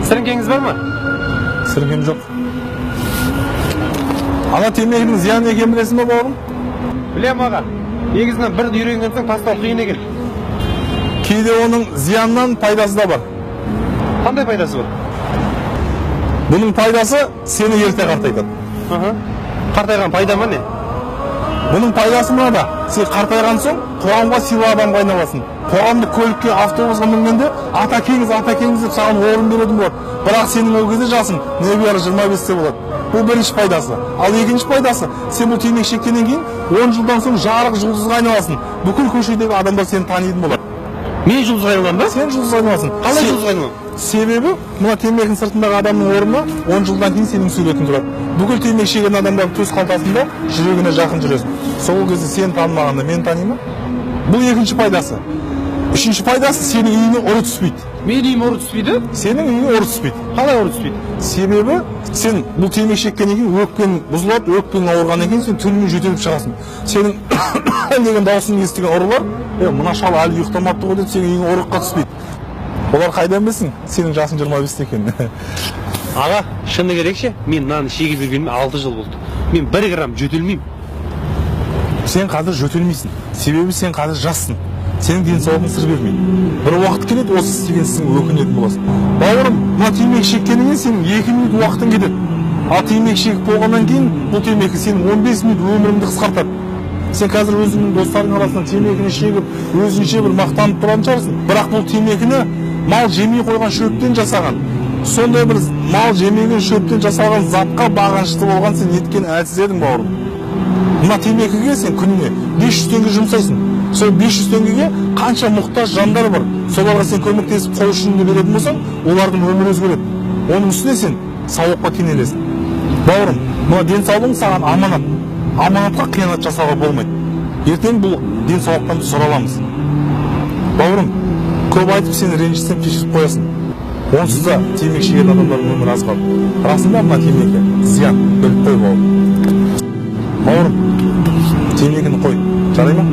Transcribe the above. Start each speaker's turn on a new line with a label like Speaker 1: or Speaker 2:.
Speaker 1: Сіріңкеңіз бар ма?
Speaker 2: Сіріңкем жоқ. Ана темекінің зияны екенін білесің ба бауырым?
Speaker 1: Білем аға. Негізінен бірді үйренген соң тастау қиын екен.
Speaker 2: Кейде оның зиянынан пайдасы да бар.
Speaker 1: Қандай пайдасы бар?
Speaker 2: Бұның пайдасы сені ерте қартайтады.
Speaker 1: Қартайған пайда ма не?
Speaker 2: Бұның пайдасы мынада. Сен қартайған соң қоғамға сыйлы адамға айналасың. Қоғамдық көлікке, автобусқа мінгенде ата кеңіз деп саған орын беретін болады. Бірақ сенің ол кезде жасың небәрі 25-те болады. Бұл бірінші пайдасы. Ал екінші пайдасы, сен бұл темекі шеккеннен кейін 10 жылдан соң жарық жұлдызға айналасың. Бүкіл көшедегі адамдар сені танитын болады.
Speaker 1: Мен жұлдызға айналам ба?
Speaker 2: Сен жұлдызға айналасың.
Speaker 1: Қалай жұлдызға айналам?
Speaker 2: Себебі мына темекінің сыртындағы адамның орнына 10 жылдан кейін сенің суретің тұрады. Бүкіл темекі шегген адамдардың төс қалтасында жүрегіне жақын жүресің. Сол кезде сен танымағанда мен танимын. Бұл екінші пайдасы. Үшінші пайдасы, сенің үйіңе ұры түспейді.
Speaker 1: Менің үйіме ұры түспейді?
Speaker 2: Сенің үйіңе ұры түспейді.
Speaker 1: Қалай ұры түспейді?
Speaker 2: Себебі сен бұл темекі шеккеннен кейін өкпең бұзылады, өкпең ауырғаннан кейін сен түнімен жөтеліп шығасың. Сенің деген дауысын естіген ұрылар, мына шал әлі ұйықтамапты ғой деп сенің үйіңе ұрыққа түспейді. Олар қайдан білсін? Сенің жасың 25-те екен.
Speaker 1: Аға, шыны керек ше, мен мынаны шегіп жүргеніме 6 жыл болды. Мен 1 грамм жөтелмеймін.
Speaker 2: Сен қазір жөтелмейсің. Себебі сен қазір жассың. Сенің денсаулығың сыр бермейді. Бір уақыт келеді, осы істегенсің өкінетін боласың. Бауырым, мына темекі шеккеннен сенің 2 минут уақытың кетеді. Ал темекі шегіп болғаннан кейін бұл темекі сенің 15 минут өміріңді қысқартады. Сен қазір өзіңнің достарың арасынан темекіні шегіп, өзіңше бір мақтанып тұратын шығарсың. Бірақ бұл темекіні мал жемей қойған шөптен жасаған. Сондай бір мал жемеген шөптен жасалған затқа бағынышты болған сен неткен әлсіз едің, бауырым. Мына темекіге сен күніне 500 теңге жұмсайсың. Сол 500 теңгеге қанша мұқтаж жандар бар. Соларға сен көмектесіп қол ұшын беретін болсаң, олардың өмірі өзгереді. Оның үстіне сен сауыққа кенелесің. Бауырым, мына денсаулығың саған аманат. Аманатқа қиянат жасауға болмайды. Ертең бұл денсаулықтан тұсыр аламыз. Бауырым, көп айтып сені ренжітсем кешіріп қоясың. Онсыз да темекі шегетін адамдардың өмірі аз қалды. Расында мына темекі зиян, біліп қой бауырым. Бауырым, темекіні қой, жарай ма?